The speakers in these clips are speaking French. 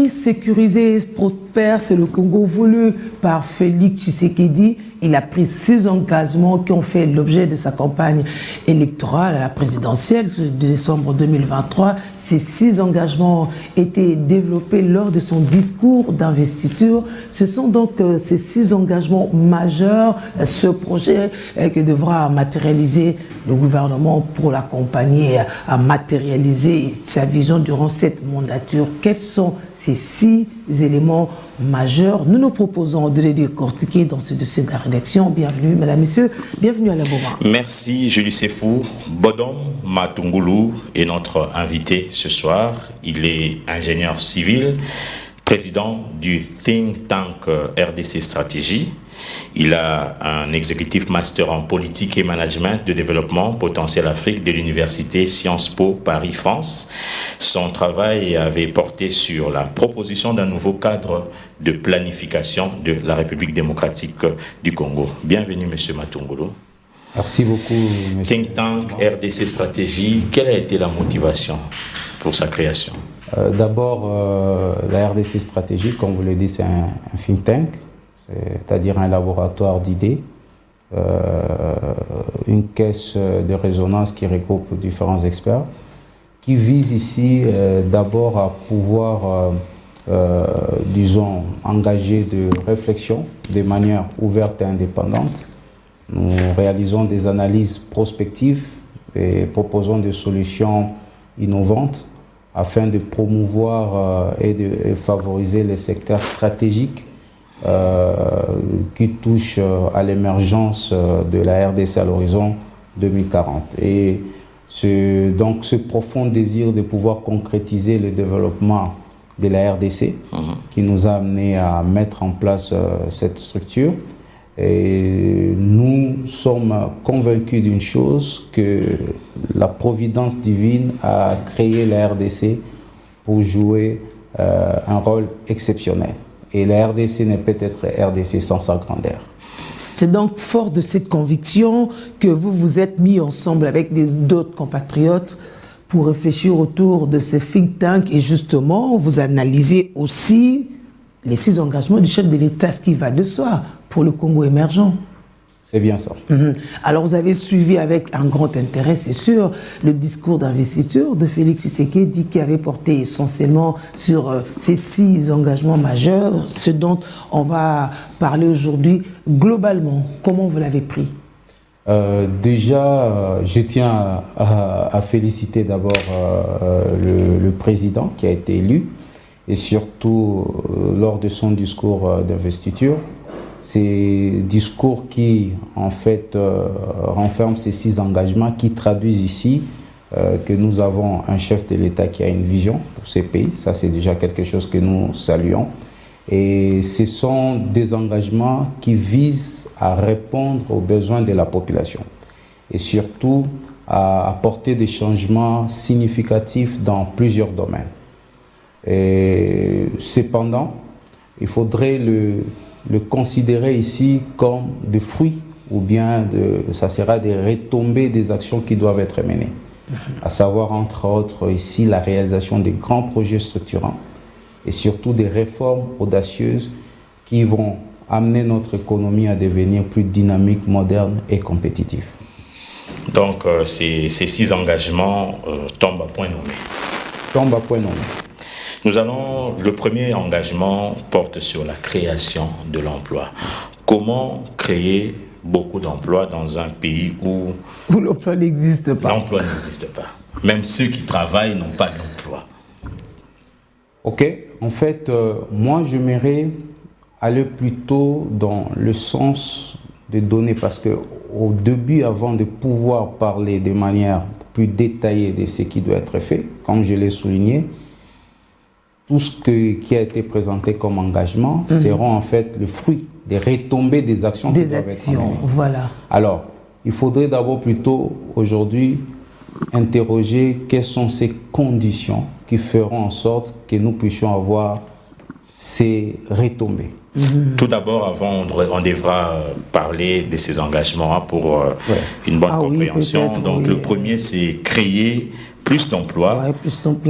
pays sécurisé, prospère, c'est le Congo voulu par Félix Tshisekedi. Il a pris 6 engagements qui ont fait l'objet de sa campagne électorale à la présidentielle de décembre 2023. Ces 6 engagements étaient développés lors de son discours d'investiture. Ce sont donc ces 6 engagements majeurs, ce projet que devra matérialiser le gouvernement pour l'accompagner à matérialiser sa vision durant cette mandature. Quels sont ces 6 éléments majeurs? Nous nous proposons de les décortiquer dans ce dossier de la rédaction. Bienvenue, mesdames, messieurs, bienvenue à la Bourra. Merci, Julie Sefou. Bodom Matungulu est notre invité ce soir. Il est ingénieur civil, président du think tank RDC Stratégie. Il a un executive master en politique et management de développement potentiel Afrique de l'université Sciences Po Paris-France. Son travail avait porté sur la proposition d'un nouveau cadre de planification de la République démocratique du Congo. Bienvenue, Monsieur Matungulu. Merci beaucoup, monsieur. Think Tank RDC Stratégie, quelle a été la motivation pour sa création? D'abord, la RDC Stratégie, comme vous le dites, c'est un think tank, c'est-à-dire un laboratoire d'idées, une caisse de résonance qui regroupe différents experts, qui vise ici d'abord à pouvoir, disons, engager de réflexion de manière ouverte et indépendante. Nous réalisons des analyses prospectives et proposons des solutions innovantes afin de promouvoir et de favoriser les secteurs stratégiques qui touchent à l'émergence de la RDC à l'horizon 2040. Et donc ce profond désir de pouvoir concrétiser le développement de la RDC qui nous a amené à mettre en place cette structure. Et nous sommes convaincus d'une chose, que la providence divine a créé la RDC pour jouer un rôle exceptionnel. Et la RDC n'est peut-être RDC sans sa grandeur. C'est donc fort de cette conviction que vous vous êtes mis ensemble avec d'autres compatriotes pour réfléchir autour de ce think tank et justement vous analysez aussi les 6 engagements du chef de l'État, ce qui va de soi pour le Congo émergent. C'est bien ça. Alors vous avez suivi avec un grand intérêt, c'est sûr, le discours d'investiture de Félix Tshisekedi qui avait porté essentiellement sur ces 6 engagements majeurs, ce dont on va parler aujourd'hui globalement. Comment vous l'avez pris? Déjà, je tiens à féliciter d'abord le président qui a été élu et surtout lors de son discours d'investiture. Ces discours qui, en fait, renferment ces 6 engagements qui traduisent ici que nous avons un chef de l'État qui a une vision pour ces pays. Ça, c'est déjà quelque chose que nous saluons. Et ce sont des engagements qui visent à répondre aux besoins de la population et surtout à apporter des changements significatifs dans plusieurs domaines. Et cependant, il faudrait le considérer ici comme des fruits ou bien ça sera des retombées des actions qui doivent être menées. À savoir, entre autres, ici, la réalisation des grands projets structurants et surtout des réformes audacieuses qui vont amener notre économie à devenir plus dynamique, moderne et compétitive. Donc, ces 6 engagements tombent à point nommé. Tombent à point nommé. Le premier engagement porte sur la création de l'emploi. Comment créer beaucoup d'emplois dans un pays où l'emploi n'existe pas? L'emploi n'existe pas. Même ceux qui travaillent n'ont pas d'emploi. Ok, en fait, moi j'aimerais aller plutôt dans le sens de donner, parce qu'au début, avant de pouvoir parler de manière plus détaillée de ce qui doit être fait, comme je l'ai souligné, tout ce qui a été présenté comme engagement seront en fait le fruit des retombées des actions qui doivent être menées. Voilà. Alors, il faudrait d'abord plutôt aujourd'hui interroger quelles sont ces conditions qui feront en sorte que nous puissions avoir ces retombées. Tout d'abord, avant, on devra parler de ces engagements pour une bonne compréhension. Donc, le premier, c'est créer plus d'emplois,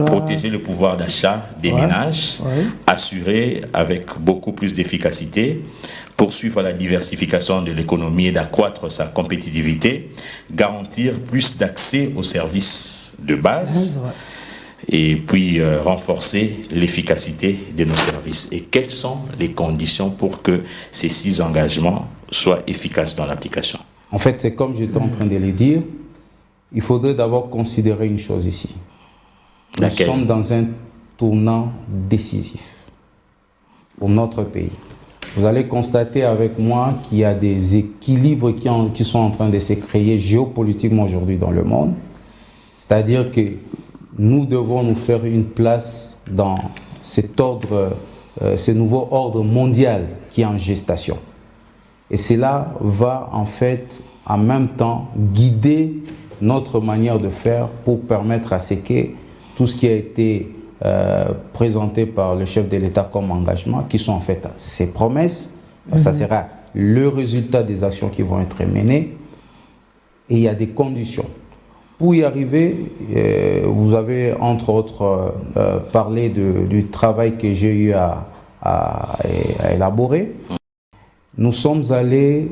protéger le pouvoir d'achat des ménages, assurer avec beaucoup plus d'efficacité, poursuivre la diversification de l'économie et d'accroître sa compétitivité, garantir plus d'accès aux services de base, et puis renforcer l'efficacité de nos services. Et quelles sont les conditions pour que ces 6 engagements soient efficaces dans l'application? En fait, c'est comme j'étais en train de le dire, il faudrait d'abord considérer une chose ici. Nous sommes dans un tournant décisif pour notre pays. Vous allez constater avec moi qu'il y a des équilibres qui sont en train de se créer géopolitiquement aujourd'hui dans le monde. C'est-à-dire que nous devons nous faire une place dans cet ordre, ce nouveau ordre mondial qui est en gestation. Et cela va en fait en même temps guider notre manière de faire pour permettre à ce que tout ce qui a été présenté par le chef de l'État comme engagement, qui sont en fait ses promesses, ça sera le résultat des actions qui vont être menées, et il y a des conditions. Pour y arriver, vous avez entre autres parlé du travail que j'ai eu à élaborer. Nous sommes allés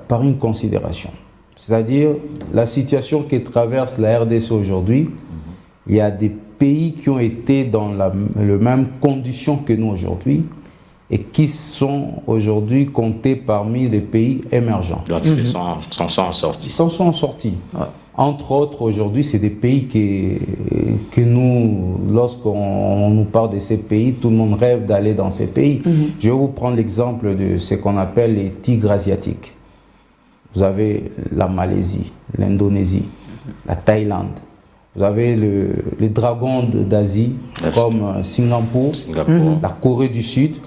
par une considération, c'est-à-dire la situation que traverse la RDC aujourd'hui. Il y a des pays qui ont été dans les mêmes conditions que nous aujourd'hui et qui sont aujourd'hui comptés parmi les pays émergents. Donc ils s'en sont sortis. Ils s'en sont sortis. Ouais. Entre autres, aujourd'hui, c'est des pays que nous, lorsqu'on nous parle de ces pays, tout le monde rêve d'aller dans ces pays. Je vais vous prendre l'exemple de ce qu'on appelle les tigres asiatiques. Vous avez la Malaisie, l'Indonésie, la Thaïlande. Vous avez les dragons d'Asie comme Singapour, la Corée du Sud.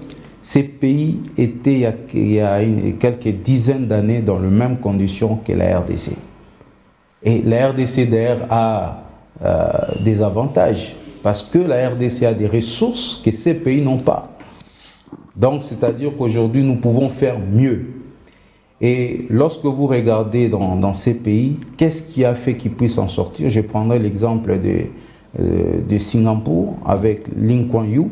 Ces pays étaient il y a quelques dizaines d'années dans les mêmes conditions que la RDC. Et la RDC d'ailleurs a des avantages parce que la RDC a des ressources que ces pays n'ont pas. Donc c'est-à-dire qu'aujourd'hui nous pouvons faire mieux. Et lorsque vous regardez dans ces pays, qu'est-ce qui a fait qu'ils puissent en sortir? Je prendrai l'exemple de Singapour avec Lee Kuan Yew,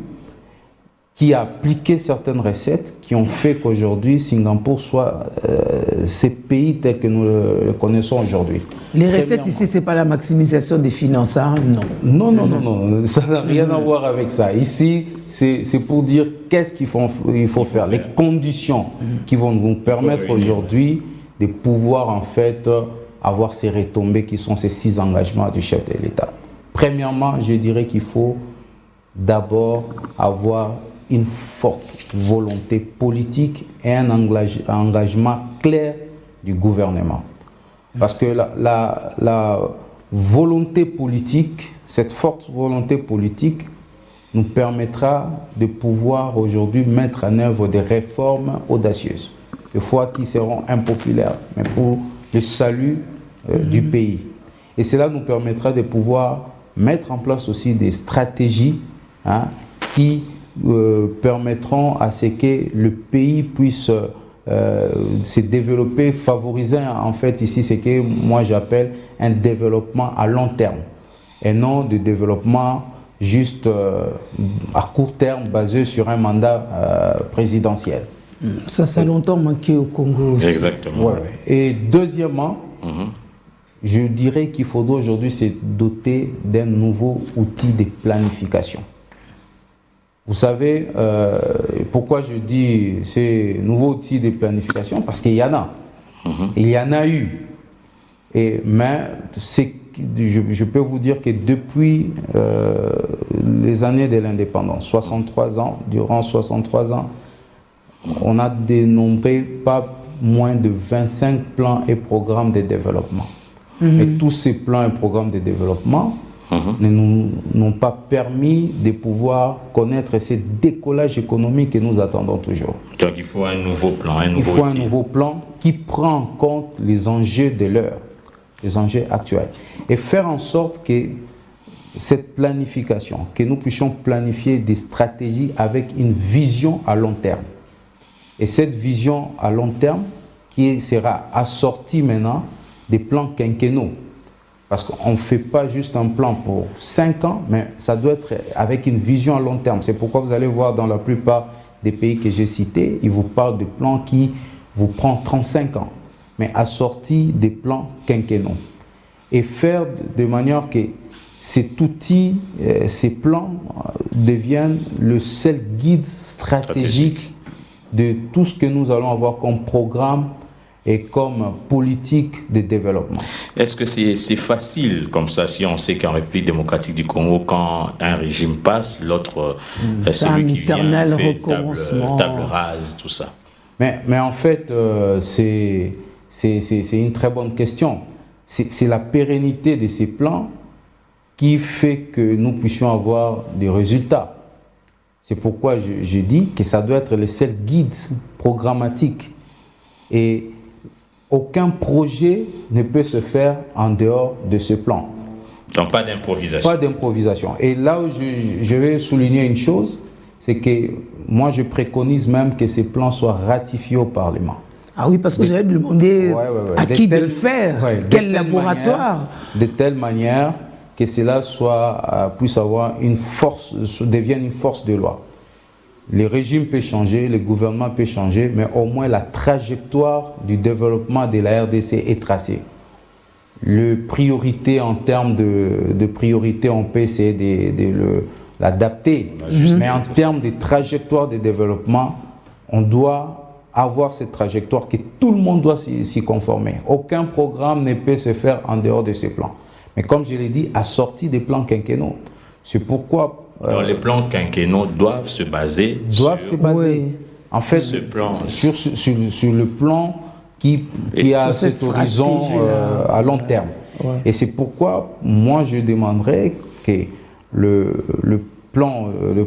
qui a appliqué certaines recettes qui ont fait qu'aujourd'hui Singapour soit ces pays tels que nous le connaissons aujourd'hui. Les recettes ici, ce n'est pas la maximisation des finances, hein? Non. Non, ça n'a rien à voir avec ça. Ici, c'est pour dire qu'est-ce qu'il faut faire, les conditions qui vont nous permettre aujourd'hui de pouvoir en fait avoir ces retombées qui sont ces 6 engagements du chef de l'État. Premièrement, je dirais qu'il faut d'abord avoir une forte volonté politique et un engagement clair du gouvernement. Parce que la volonté politique, cette forte volonté politique nous permettra de pouvoir aujourd'hui mettre en œuvre des réformes audacieuses, des fois qui seront impopulaires, mais pour le salut du pays. Et cela nous permettra de pouvoir mettre en place aussi des stratégies qui permettront à ce que le pays puisse se développer, favoriser en fait ici ce que moi j'appelle un développement à long terme et non de développement juste à court terme basé sur un mandat présidentiel. Ça a longtemps manqué au Congo aussi. Exactement. Ouais. Et deuxièmement, je dirais qu'il faudrait aujourd'hui se doter d'un nouveau outil de planification. Vous savez, pourquoi je dis ces nouveaux outils de planification? Parce qu'il y en a. Il y en a eu. Mais je peux vous dire que depuis les années de l'indépendance, 63 ans, durant 63 ans, on a dénombré pas moins de 25 plans et programmes de développement. Et tous ces plans et programmes de développement ne nous n'ont pas permis de pouvoir connaître ce décollage économique que nous attendons toujours. Donc il faut un nouveau plan, un nouveau plan qui prend en compte les enjeux de l'heure, les enjeux actuels. Et faire en sorte que cette planification, que nous puissions planifier des stratégies avec une vision à long terme. Et cette vision à long terme qui sera assortie maintenant des plans quinquennaux. Parce qu'on ne fait pas juste un plan pour 5 ans, mais ça doit être avec une vision à long terme. C'est pourquoi vous allez voir dans la plupart des pays que j'ai cités, ils vous parlent de plans qui vous prennent 35 ans, mais assortis des plans quinquennaux. Et faire de manière que cet outil, ces plans deviennent le seul guide stratégique de tout ce que nous allons avoir comme programme et comme politique de développement. Est-ce que c'est facile comme ça, si on sait qu'en République démocratique du Congo, quand un régime passe, l'autre, celui qui vient, fait table rase, tout ça? Mais en fait, c'est une très bonne question. C'est la pérennité de ces plans qui fait que nous puissions avoir des résultats. C'est pourquoi je dis que ça doit être le seul guide programmatique. Et aucun projet ne peut se faire en dehors de ce plan. Donc pas d'improvisation. Pas d'improvisation. Et là où je vais souligner une chose, c'est que moi je préconise même que ces plans soient ratifiés au Parlement. Ah oui, parce que j'allais demander à qui de le faire, quel laboratoire. De telle manière que cela puisse avoir une force, devienne une force de loi. Le régime peut changer, le gouvernement peut changer, mais au moins la trajectoire du développement de la RDC est tracée. Le priorité en termes de priorité, on peut essayer de l'adapter, mais en termes de trajectoire de développement, on doit avoir cette trajectoire que tout le monde doit s'y conformer. Aucun programme ne peut se faire en dehors de ces plans. Mais comme je l'ai dit, assorti des plans quinquennaux. C'est pourquoi... Alors les plans quinquennaux doivent se baser en fait, ce plan, sur le plan qui a cet horizon à long terme. Ouais. Et c'est pourquoi moi je demanderais que le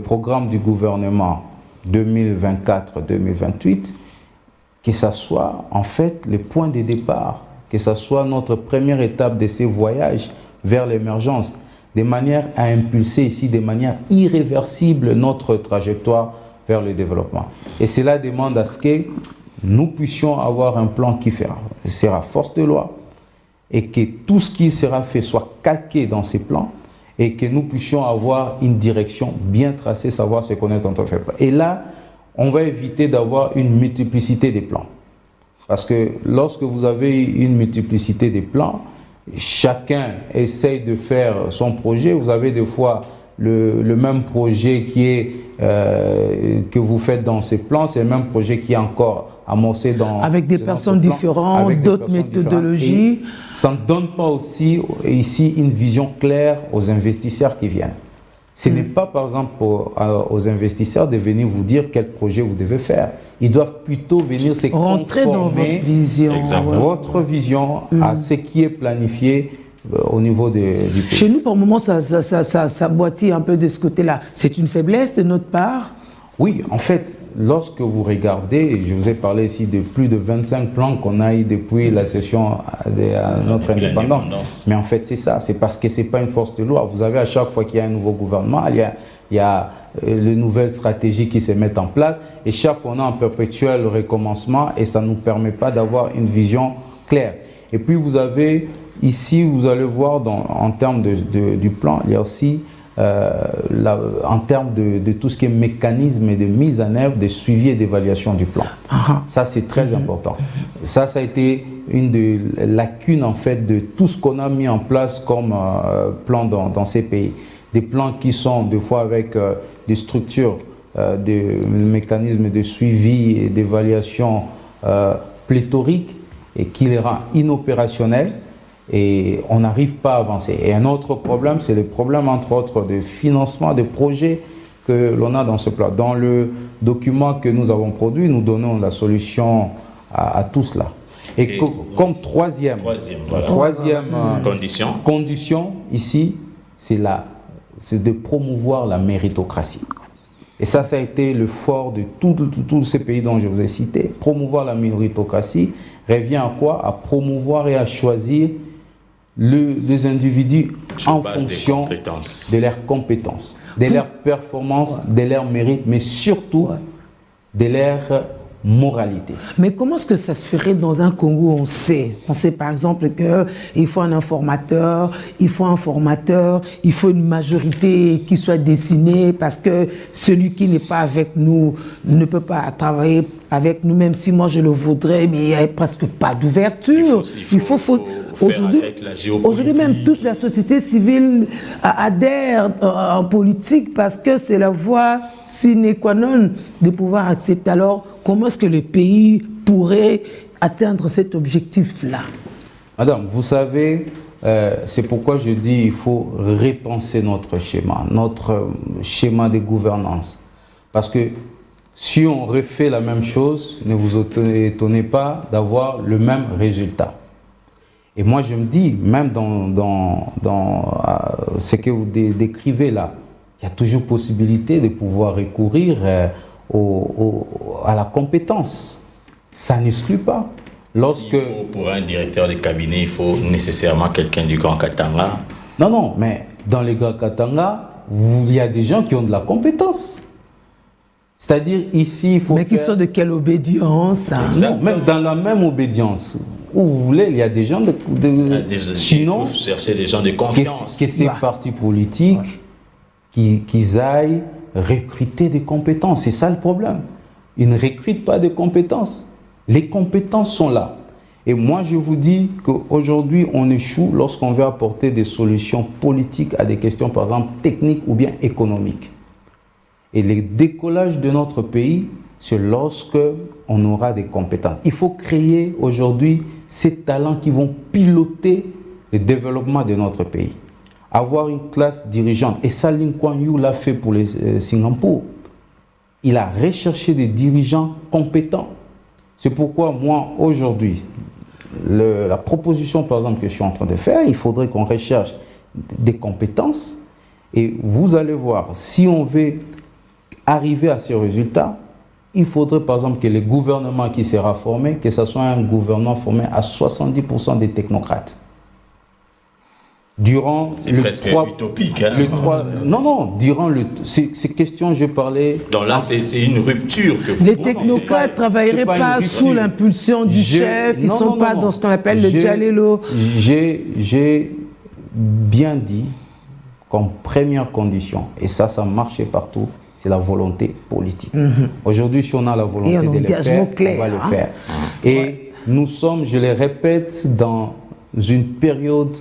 programme du gouvernement 2024-2028, que ça soit en fait le point de départ, que ça soit notre première étape de ces voyages vers l'émergence, de manière à impulser ici de manière irréversible notre trajectoire vers le développement. Et cela demande à ce que nous puissions avoir un plan qui sera force de loi et que tout ce qui sera fait soit calqué dans ces plans et que nous puissions avoir une direction bien tracée, savoir ce qu'on est en train de faire. Et là, on va éviter d'avoir une multiplicité des plans. Parce que lorsque vous avez une multiplicité des plans, chacun essaye de faire son projet. Vous avez des fois le même projet que vous faites dans ces plans, c'est le même projet qui est encore amorcé dans... Avec des personnes différentes, d'autres méthodologies. Ça ne donne pas aussi ici une vision claire aux investisseurs qui viennent. Ce n'est pas par exemple aux investisseurs de venir vous dire quel projet vous devez faire. Ils doivent plutôt venir se rentrer dans votre vision, votre vision à ce qui est planifié au niveau du pays. Chez nous, par moment, ça boitille un peu de ce côté-là. C'est une faiblesse de notre part? Oui, en fait, lorsque vous regardez, je vous ai parlé ici de plus de 25 plans qu'on a eu depuis la cession de notre indépendance. Mais en fait, c'est ça, c'est parce que ce n'est pas une force de loi. Vous avez à chaque fois qu'il y a un nouveau gouvernement, il y a les nouvelles stratégies qui se mettent en place et chaque fois on a un perpétuel recommencement et ça ne nous permet pas d'avoir une vision claire. Et puis vous avez ici, vous allez voir en termes du plan, il y a aussi en termes de tout ce qui est mécanisme et de mise en œuvre, de suivi et d'évaluation du plan. Ça c'est très important. Ça a été une des lacunes en fait de tout ce qu'on a mis en place comme plan dans ces pays. Des plans qui sont des fois avec des structures, des mécanismes de suivi et d'évaluation pléthoriques et qui les rend inopérationnels et on n'arrive pas à avancer. Et un autre problème, c'est le problème entre autres de financement de projets que l'on a dans ce plan. Dans le document que nous avons produit, nous donnons la solution à tout cela. Et comme troisième condition ici, c'est de promouvoir la méritocratie. Et ça a été le fort de tous ces pays dont je vous ai cité. Promouvoir la méritocratie revient à quoi? À promouvoir et à choisir les individus en fonction de leurs compétences, de leurs performances, de leurs mérites, mais surtout de leur moralité. Mais comment est-ce que ça se ferait dans un Congo? On sait par exemple qu'il faut un informateur, il faut une majorité qui soit dessinée, parce que celui qui n'est pas avec nous ne peut pas travailler avec nous, même si moi je le voudrais, mais il n'y a presque pas d'ouverture. Il faut aujourd'hui même toute la société civile adhère en politique, parce que c'est la voie sine qua non de pouvoir accepter. Alors, comment est-ce que le pays pourrait atteindre cet objectif-là? Madame, vous savez, c'est pourquoi je dis qu'il faut repenser notre schéma de gouvernance. Parce que si on refait la même chose, ne vous étonnez pas d'avoir le même résultat. Et moi, je me dis, même dans ce que vous décrivez là, il y a toujours possibilité de pouvoir recourir à la compétence. Ça n'exclut pas. Pour un directeur de cabinet, il faut nécessairement quelqu'un du Grand Katanga. Non, mais dans les Grands Katanga, il y a des gens qui ont de la compétence. C'est-à-dire ici, il faut mais qui sont de quelle obédience? Non, même dans la même obédience. Où vous voulez, il y a des gens sinon, il faut chercher des gens de confiance. Que ces partis politiques qu'ils aillent recruter des compétences. C'est ça le problème. Ils ne recrutent pas de compétences. Les compétences sont là. Et moi, je vous dis qu'aujourd'hui, on échoue lorsqu'on veut apporter des solutions politiques à des questions, par exemple, techniques ou bien économiques. Et le décollage de notre pays, c'est lorsque on aura des compétences. Il faut créer aujourd'hui ces talents qui vont piloter le développement de notre pays. Avoir une classe dirigeante. Et ça, Lee Kuan Yew l'a fait pour Singapour. Il a recherché des dirigeants compétents. C'est pourquoi moi, aujourd'hui, la proposition, par exemple, que je suis en train de faire, il faudrait qu'on recherche des compétences. Et vous allez voir, si on veut arriver à ces résultats, il faudrait par exemple que le gouvernement qui sera formé, que ce soit un gouvernement formé à 70% des technocrates. Durant c'est presque utopique. Hein? Durant ces questions, je parlais... Donc là, c'est une rupture que vous... Les technocrates ne travailleraient pas sous l'impulsion du chef, ils ne sont pas dans ce qu'on appelle le Djalelo. J'ai bien dit comme première condition, et ça marche partout, c'est la volonté politique. Aujourd'hui, si on a la volonté de le faire, on va le faire. Et nous sommes, je le répète, dans une période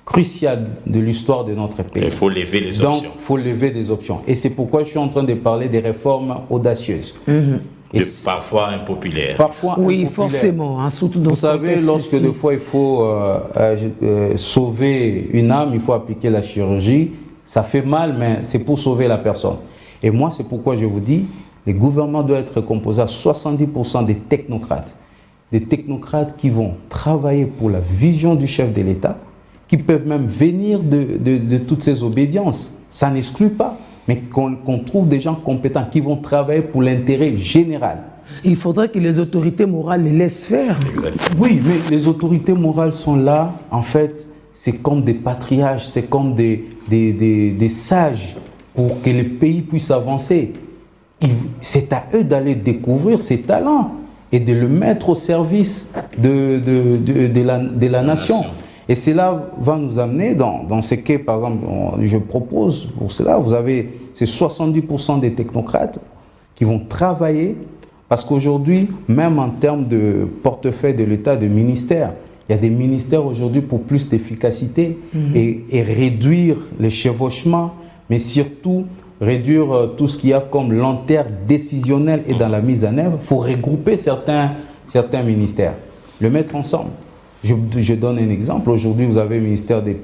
cruciale de l'histoire de notre pays. Il faut lever les options. Donc, il faut lever des options. Et c'est pourquoi je suis en train de parler des réformes audacieuses. Parfois impopulaires. Oui, forcément, hein, surtout dans vous savez, lorsque des fois il faut sauver une âme, il faut appliquer la chirurgie. Ça fait mal, mais c'est pour sauver la personne. Et moi, c'est pourquoi je vous dis, le gouvernement doit être composé à 70% des technocrates. Des technocrates qui vont travailler pour la vision du chef de l'État, qui peuvent même venir de toutes ces obédiences. Ça n'exclut pas, mais qu'on trouve des gens compétents qui vont travailler pour l'intérêt général. Il faudrait que les autorités morales les laissent faire. Exactement. Oui, mais les autorités morales sont là, en fait, c'est comme des patriarches, c'est comme des sages pour que le pays puisse avancer. C'est à eux d'aller découvrir ces talents et de le mettre au service de la nation. Et cela va nous amener dans ce que, par exemple, je propose pour cela. Vous avez ces 70% des technocrates qui vont travailler, parce qu'aujourd'hui, même en termes de portefeuille de l'État, de ministères, il y a des ministères aujourd'hui pour plus d'efficacité et réduire les chevauchements, mais surtout réduire tout ce qu'il y a comme lenteur décisionnelle et dans la mise en œuvre. Il faut regrouper certains ministères, le mettre ensemble. Je donne un exemple. Aujourd'hui, vous avez le ministère des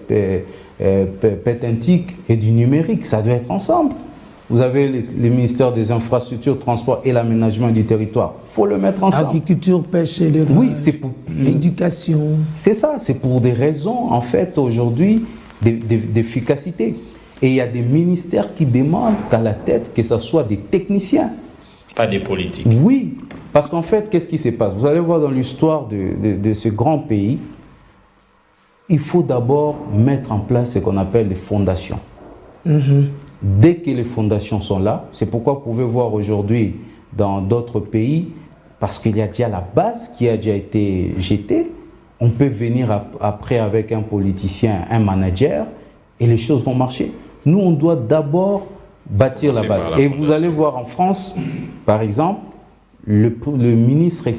pétentiques et du numérique. Ça doit être ensemble. Vous avez le ministère des infrastructures, transport et l'aménagement du territoire. Il faut le mettre ensemble. Agriculture, pêche et élevage. Oui, c'est pour l'éducation. C'est ça. C'est pour des raisons, en fait, aujourd'hui, d'efficacité. Et il y a des ministères qui demandent qu'à la tête, que ce soit des techniciens. Pas des politiques. Oui. Parce qu'en fait, qu'est-ce qui se passe? Vous allez voir dans l'histoire de ce grand pays, il faut d'abord mettre en place ce qu'on appelle les fondations. Dès que les fondations sont là, c'est pourquoi vous pouvez voir aujourd'hui dans d'autres pays, parce qu'il y a déjà la base qui a déjà été jetée. On peut venir après avec un politicien, un manager, et les choses vont marcher. Nous, on doit d'abord bâtir la base. Et vous allez voir en France, par exemple, le premier ministre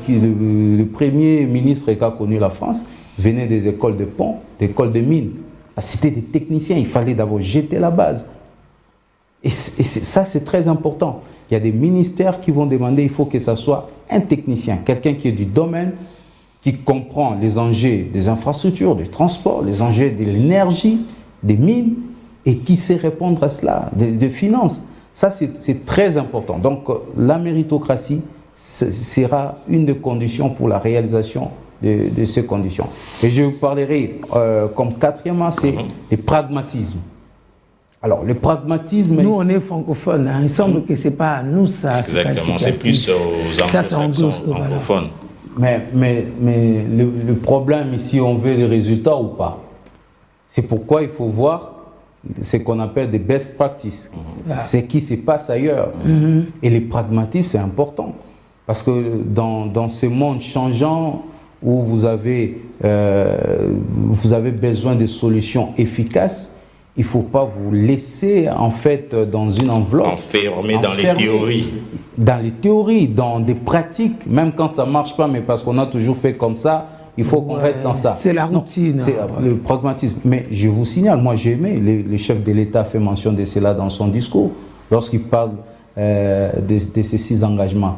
qui a connu la France venait des écoles de pont, des écoles de mines. C'était des techniciens, il fallait d'abord jeter la base. Et ça, c'est très important. Il y a des ministères qui vont demander, il faut que ça soit un technicien, quelqu'un qui est du domaine, qui comprend les enjeux des infrastructures, du transport, les enjeux de l'énergie, des mines, et qui sait répondre à cela, de finances. Ça, c'est très important. Donc, la méritocratie sera une des conditions pour la réalisation de ces conditions. Et je vous parlerai, comme quatrièmement, c'est le pragmatisme. Alors, le pragmatisme... Nous, on est francophones. Hein. Il semble que ce n'est pas à nous, ça. Exactement, c'est plus aux anglo-saxons francophones. Mais le problème ici, on veut des résultats ou pas? C'est pourquoi il faut voir ce qu'on appelle des best practices, ce qui se passe ailleurs. Et le pragmatisme, c'est important. Parce que dans ce monde changeant, où vous avez besoin de solutions efficaces, il ne faut pas vous laisser en fait dans une enveloppe. Enfermé dans les théories. Dans les théories, dans des pratiques, même quand ça ne marche pas, mais parce qu'on a toujours fait comme ça, il faut qu'on reste dans ça. C'est la routine. C'est le pragmatisme. Mais je vous signale, moi j'ai aimé, le chef de l'État a fait mention de cela dans son discours, lorsqu'il parle de ces 6 engagements.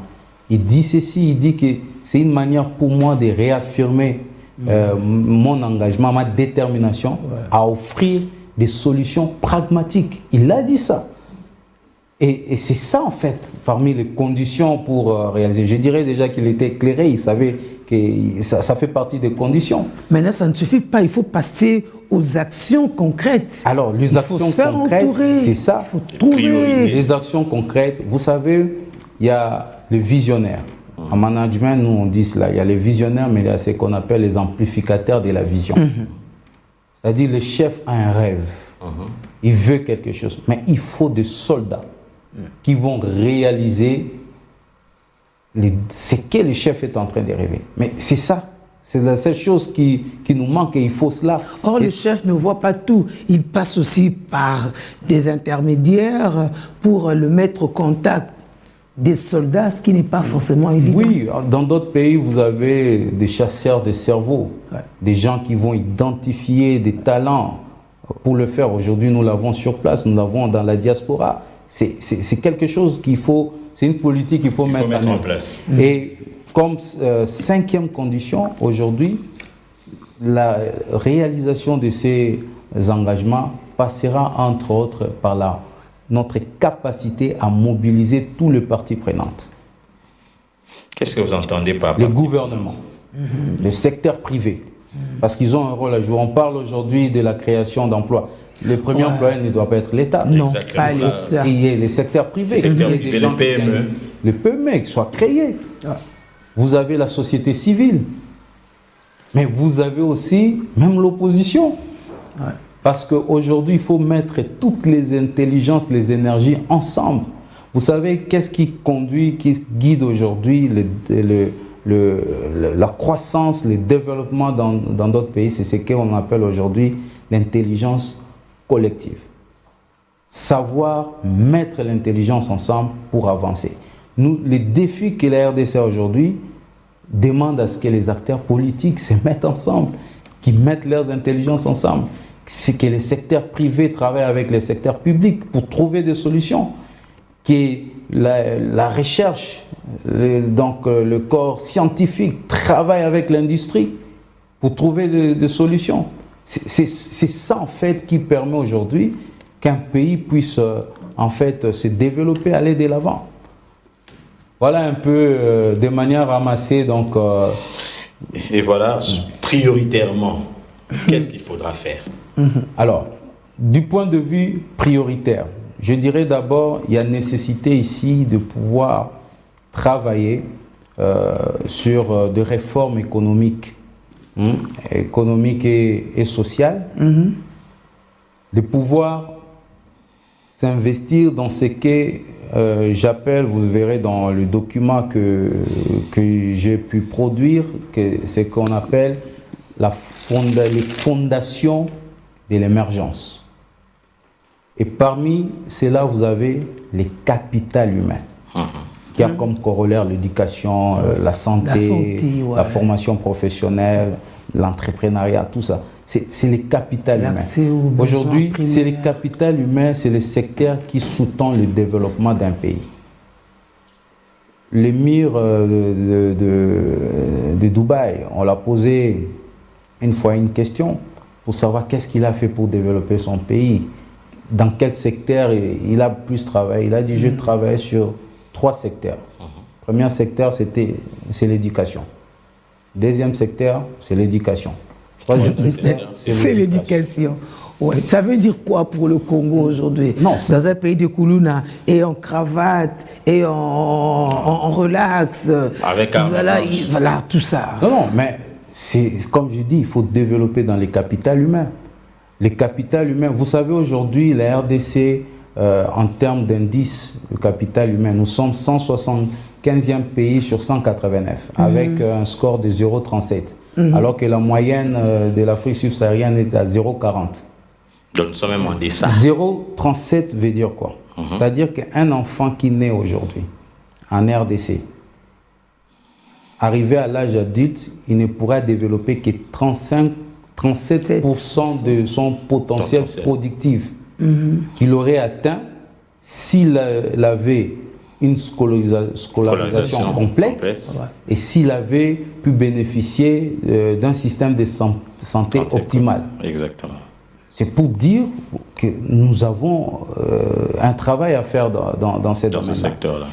Il dit ceci, il dit que c'est une manière pour moi de réaffirmer mon engagement, ma détermination à offrir des solutions pragmatiques. Il a dit ça. Et c'est ça, en fait, parmi les conditions pour réaliser. Je dirais déjà qu'il était éclairé, il savait que ça fait partie des conditions. Maintenant, ça ne suffit pas, il faut passer aux actions concrètes. Alors, les actions concrètes, c'est ça. Il faut trouver. Les actions concrètes, vous savez, il y a le visionnaire. En management, nous, on dit cela. Il y a les visionnaires, mais il y a ce qu'on appelle les amplificateurs de la vision. C'est-à-dire, le chef a un rêve. Il veut quelque chose. Mais il faut des soldats qui vont réaliser ce que le chef est en train de rêver. Mais c'est ça. C'est la seule chose qui nous manque et il faut cela. Or, le chef ne voit pas tout. Il passe aussi par des intermédiaires pour le mettre au contact des soldats, ce qui n'est pas forcément évident. Oui, dans d'autres pays, vous avez des chasseurs de cerveau, des gens qui vont identifier des talents pour le faire. Aujourd'hui, nous l'avons sur place, nous l'avons dans la diaspora. C'est quelque chose qu'il faut, c'est une politique qu'il faut mettre en place. Et comme 5e condition, aujourd'hui, la réalisation de ces engagements passera entre autres par notre capacité à mobiliser tous les parties prenantes. Qu'est-ce que vous entendez par le gouvernement, le secteur privé, parce qu'ils ont un rôle à jouer. On parle aujourd'hui de la création d'emplois. Le premier employeur ne doit pas être l'État. Non, pas l'État. Il y a les secteurs privés. Les PME. Les PME qui soient créés. Vous avez la société civile. Mais vous avez aussi même l'opposition. Parce qu'aujourd'hui, il faut mettre toutes les intelligences, les énergies ensemble. Vous savez, qu'est-ce qui conduit, qui guide aujourd'hui la croissance, le développement dans d'autres pays? C'est ce qu'on appelle aujourd'hui l'intelligence collective. Savoir mettre l'intelligence ensemble pour avancer. Nous, les défis que la RDC a aujourd'hui demandent à ce que les acteurs politiques se mettent ensemble, qu'ils mettent leurs intelligences ensemble. C'est que les secteurs privés travaillent avec les secteurs publics pour trouver des solutions, que la recherche, donc le corps scientifique travaille avec l'industrie pour trouver des solutions. C'est ça en fait qui permet aujourd'hui qu'un pays puisse en fait se développer, aller de l'avant. Voilà un peu de manière ramassée donc. Et voilà, prioritairement, qu'est-ce qu'il faudra faire? Alors, du point de vue prioritaire, je dirais d'abord, il y a nécessité ici de pouvoir travailler sur des réformes économiques, économiques et sociales, de pouvoir s'investir dans ce que j'appelle, vous verrez dans le document que j'ai pu produire, que c'est qu'on appelle les fondations de l'émergence. Et parmi cela, vous avez les capitales humains, qui a comme corollaire l'éducation, la santé, la formation professionnelle, l'entrepreneuriat, tout ça. C'est les capitales humains. Aujourd'hui, c'est les capitales humains, c'est les secteurs qui sous-tendent le développement d'un pays. L'émir de Dubaï, on l'a posé une fois une question pour savoir qu'est-ce qu'il a fait pour développer son pays, dans quel secteur il a plus travaillé. Il a dit, je travaille sur 3 secteurs. Premier secteur, c'est l'éducation. Deuxième secteur, c'est l'éducation. C'est l'éducation. Ouais. Ça veut dire quoi pour le Congo aujourd'hui? Dans un pays de Koulouna, et en cravate, et en relax. Avec un voilà, tout ça. Non, mais comme je dis, il faut développer dans les capitales humains. Les capitales humains, vous savez aujourd'hui, la RDC, en termes d'indice, le capital humain, nous sommes 175e pays sur 189, avec un score de 0,37. Alors que la moyenne de l'Afrique subsaharienne est à 0,40. Donc nous sommes même en dessin. 0,37 veut dire quoi? C'est-à-dire qu'un enfant qui naît aujourd'hui en RDC, arrivé à l'âge adulte, il ne pourra développer que 37% de son potentiel productif qu'il aurait atteint s'il avait une scolarisation complète et s'il avait pu bénéficier d'un système de santé optimal. Exactement. C'est pour dire que nous avons un travail à faire dans ce secteur-là.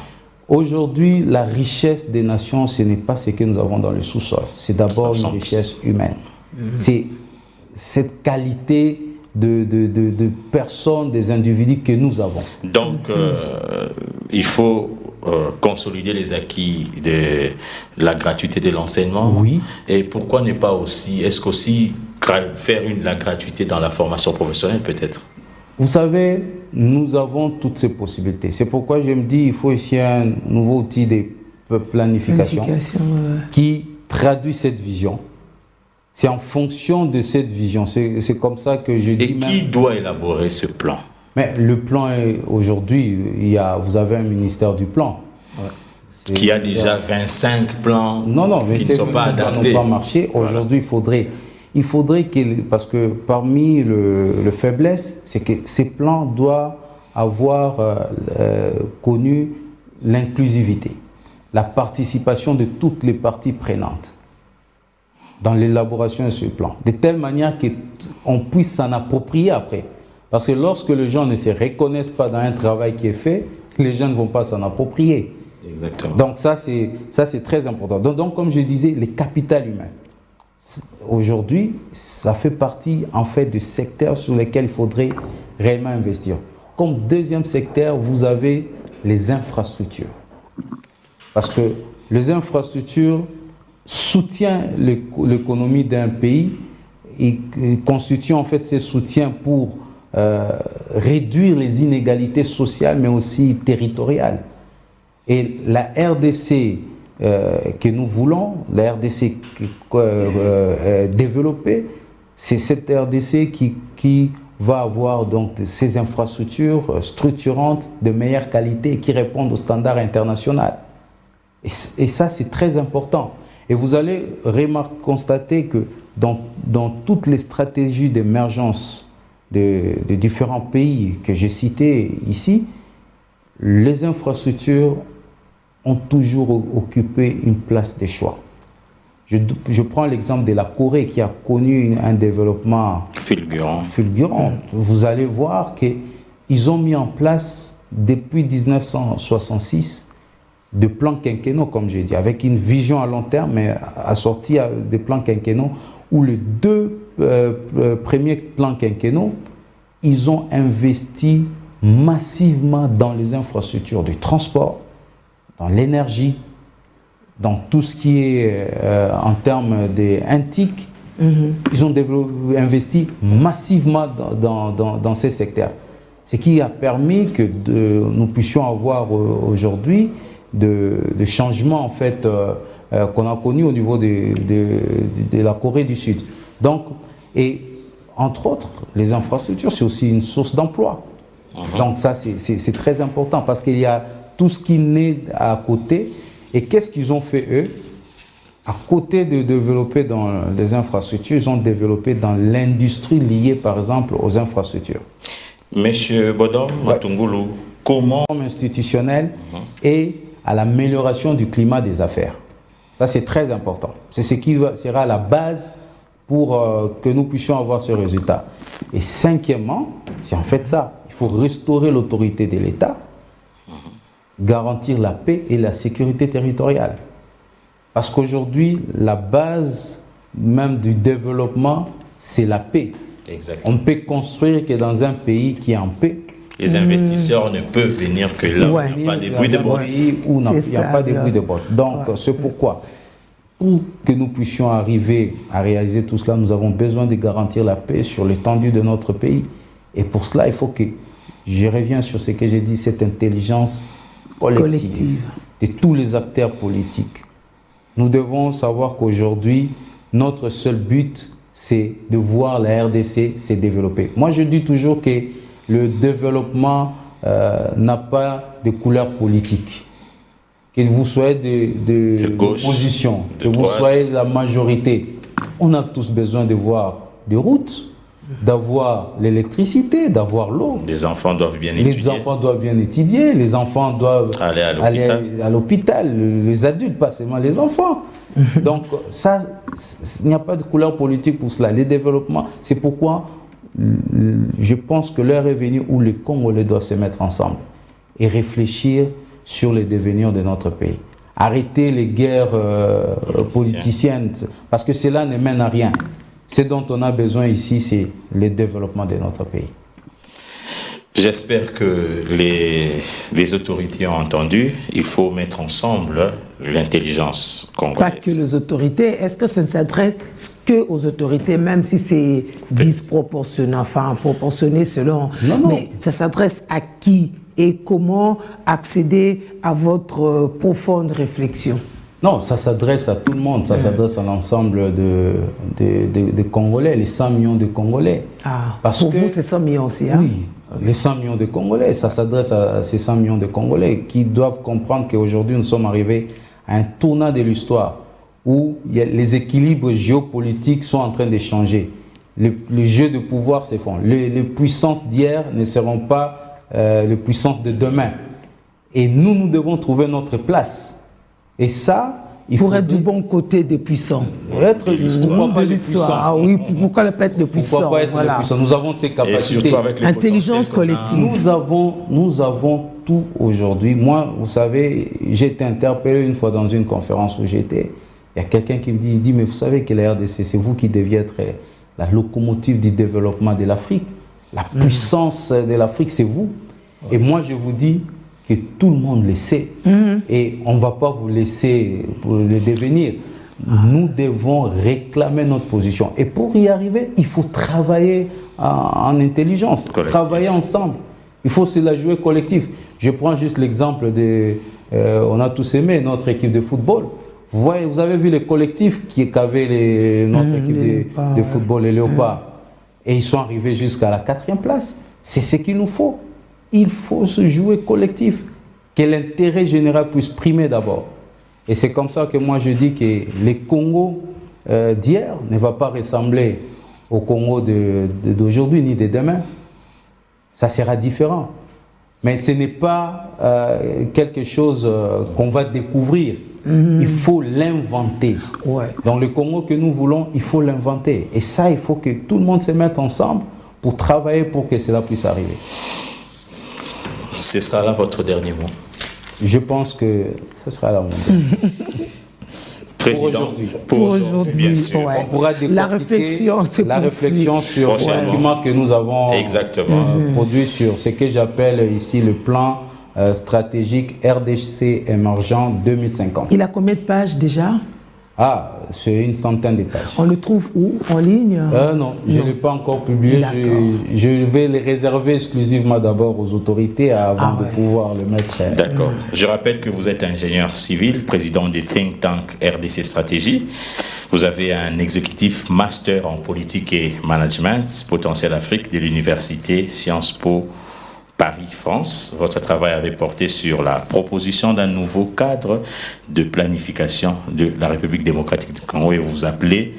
Aujourd'hui, la richesse des nations, ce n'est pas ce que nous avons dans le sous-sol. C'est d'abord une richesse humaine. C'est cette qualité de personnes, des individus que nous avons. Donc, il faut consolider les acquis de la gratuité de l'enseignement. Oui. Et pourquoi ne pas aussi, est-ce qu'aussi faire la gratuité dans la formation professionnelle peut-être? Vous savez, nous avons toutes ces possibilités. C'est pourquoi je me dis qu'il faut ici un nouveau outil de planification qui traduit cette vision. C'est en fonction de cette vision. C'est comme ça que je dis. Et qui doit élaborer ce plan? Mais le plan, aujourd'hui, vous avez un ministère du plan. Qui a déjà 25 plans mais qui ne sont pas adaptés. N'ont pas marché. Aujourd'hui, il faudrait parce que parmi le faiblesse, c'est que ces plans doivent avoir connu l'inclusivité, la participation de toutes les parties prenantes dans l'élaboration de ce plan, de telle manière qu'on puisse s'en approprier après. Parce que lorsque les gens ne se reconnaissent pas dans un travail qui est fait, les gens ne vont pas s'en approprier. Exactement. Donc ça, c'est très important. Donc, comme je disais, les capitales humains. Aujourd'hui, ça fait partie en fait de secteurs sur lesquels il faudrait réellement investir. Comme deuxième secteur, vous avez les infrastructures. Parce que les infrastructures soutiennent l'économie d'un pays et constituent en fait ces soutiens pour réduire les inégalités sociales mais aussi territoriales. Et la RDC que nous voulons, la RDC développée, c'est cette RDC qui va avoir donc ces infrastructures structurantes de meilleure qualité qui répondent aux standards internationaux. Et ça, c'est très important. Et vous allez constater que dans toutes les stratégies d'émergence de différents pays que j'ai cités ici, les infrastructures ont toujours occupé une place de choix. Je prends l'exemple de la Corée qui a connu un développement fulgurant. Vous allez voir qu'ils ont mis en place depuis 1966 de plans quinquennaux, comme j'ai dit, avec une vision à long terme, mais assortie à des plans quinquennaux où les 2 premiers plans quinquennaux, ils ont investi massivement dans les infrastructures du transport, dans l'énergie, dans tout ce qui est en termes d'INTIC. Ils ont investi massivement dans ces secteurs. Ce qui a permis que nous puissions avoir aujourd'hui de changements en fait, qu'on a connus au niveau de la Corée du Sud. Donc, et entre autres, les infrastructures, c'est aussi une source d'emploi. Donc ça, c'est très important parce qu'il y a tout ce qui naît à côté. Et qu'est-ce qu'ils ont fait eux? À côté de développer dans les infrastructures, ils ont développé dans l'industrie liée par exemple aux infrastructures. Monsieur Bodom Matungulu, comment institutionnel et à l'amélioration du climat des affaires. Ça c'est très important. C'est ce qui sera la base pour que nous puissions avoir ce résultat. Et cinquièmement, c'est en fait ça. Il faut restaurer l'autorité de l'État, garantir la paix et la sécurité territoriale. Parce qu'aujourd'hui, la base même du développement, c'est la paix. Exactement. On ne peut construire que dans un pays qui est en paix. Les investisseurs ne peuvent venir que là où il n'y a pas de bruit de bottes. Où il n'y a pas de bruit de bottes. Donc, c'est pourquoi, pour que nous puissions arriver à réaliser tout cela, nous avons besoin de garantir la paix sur l'étendue de notre pays. Et pour cela, il faut que, je reviens sur ce que j'ai dit, cette intelligence collective de tous les acteurs politiques. Nous devons savoir qu'aujourd'hui, notre seul but, c'est de voir la RDC se développer. Moi, je dis toujours que le développement n'a pas de couleur politique. Que vous soyez de gauche, opposition, de que vous droite, soyez la majorité, on a tous besoin de voir des routes, d'avoir l'électricité, d'avoir l'eau. Les enfants doivent bien étudier. Les enfants doivent bien étudier, les enfants doivent aller à l'hôpital, les adultes, pas seulement les enfants. Donc ça, il n'y a pas de couleur politique pour cela. Les développements, c'est pourquoi je pense que l'heure est venue où les Congolais doivent se mettre ensemble et réfléchir sur les devenirs de notre pays. Arrêter les guerres politiciennes, parce que cela ne mène à rien. Ce dont on a besoin ici, c'est le développement de notre pays. J'espère que les autorités ont entendu. Il faut mettre ensemble l'intelligence congolaise. Pas que les autorités. Est-ce que ça ne s'adresse qu'aux autorités, même si c'est disproportionné, enfin proportionné selon... Non. Mais ça s'adresse à qui et comment accéder à votre profonde réflexion? Non, ça s'adresse à tout le monde, ça s'adresse à l'ensemble de Congolais, les 100 millions de Congolais. Ah, pour vous, c'est 100 millions aussi, hein? Oui, les 100 millions de Congolais, ça s'adresse à ces 100 millions de Congolais qui doivent comprendre qu'aujourd'hui, nous sommes arrivés à un tournant de l'histoire où les équilibres géopolitiques sont en train de changer. Les jeux de pouvoir se font. Les puissances d'hier ne seront pas les puissances de demain. Et nous devons trouver notre place. Et ça, il faut être du bon côté des puissants. Être de l'histoire. Ah oui, pourquoi ne pas être le puissant? Pourquoi pas être le puissant? Nous avons ces capacités. Et surtout avec les intelligence collective. Nous avons tout aujourd'hui. Moi, vous savez, j'ai été interpellé une fois dans une conférence où j'étais. Il y a quelqu'un qui me dit, mais vous savez que la RDC, c'est vous qui deviez être la locomotive du développement de l'Afrique. La puissance de l'Afrique, c'est vous. Et moi, je vous dis que tout le monde le sait. Et on ne va pas vous laisser le devenir. Nous devons réclamer notre position. Et pour y arriver, il faut travailler en intelligence, travailler ensemble. Il faut se la jouer collectif. Je prends juste l'exemple de... on a tous aimé notre équipe de football. Vous avez vu les collectifs qu'avait notre équipe de football, les Léopards. Et ils sont arrivés jusqu'à la 4e place. C'est ce qu'il nous faut. Il faut se jouer collectif, que l'intérêt général puisse primer d'abord. Et c'est comme ça que moi je dis que les Congo d'hier ne va pas ressembler au Congo d'aujourd'hui ni de demain. Ça sera différent. Mais ce n'est pas quelque chose qu'on va découvrir. Il faut l'inventer. Dans le Congo que nous voulons, il faut l'inventer. Et ça, il faut que tout le monde se mette ensemble pour travailler pour que cela puisse arriver. Ce sera là votre dernier mot. Je pense que ce sera là mon dernier mot. Président, pour aujourd'hui, bien sûr. On pourra la réflexion sur le document que nous avons produit sur ce que j'appelle ici le plan stratégique RDC émergent 2050. Il a combien de pages déjà? Ah, c'est une centaine de pages. On le trouve où? En ligne? Non, je ne l'ai pas encore publié. Je vais les réserver exclusivement d'abord aux autorités avant de pouvoir le mettre. D'accord. Je rappelle que vous êtes ingénieur civil, président du think tank RDC Stratégie. Vous avez un exécutif master en politique et management, potentiel Afrique de l'université Sciences Po Paris, France. Votre travail avait porté sur la proposition d'un nouveau cadre de planification de la République démocratique du Congo et vous vous appelez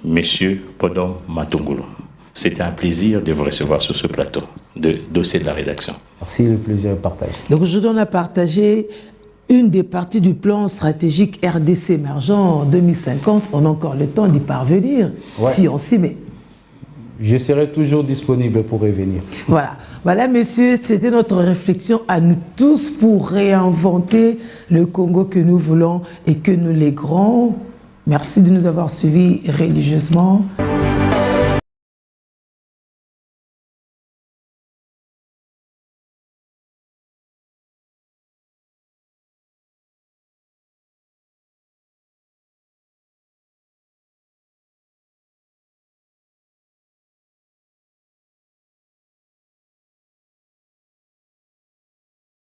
Monsieur Bodom Matungulu. C'était un plaisir de vous recevoir sur ce plateau de dossier de la rédaction. Merci, le plaisir est partagé. Donc aujourd'hui, on a partagé une des parties du plan stratégique RDC émergent en 2050. On a encore le temps d'y parvenir, si on s'y met. Je serai toujours disponible pour revenir. Voilà, messieurs, c'était notre réflexion à nous tous pour réinventer le Congo que nous voulons et que nous léguons. Merci de nous avoir suivis religieusement.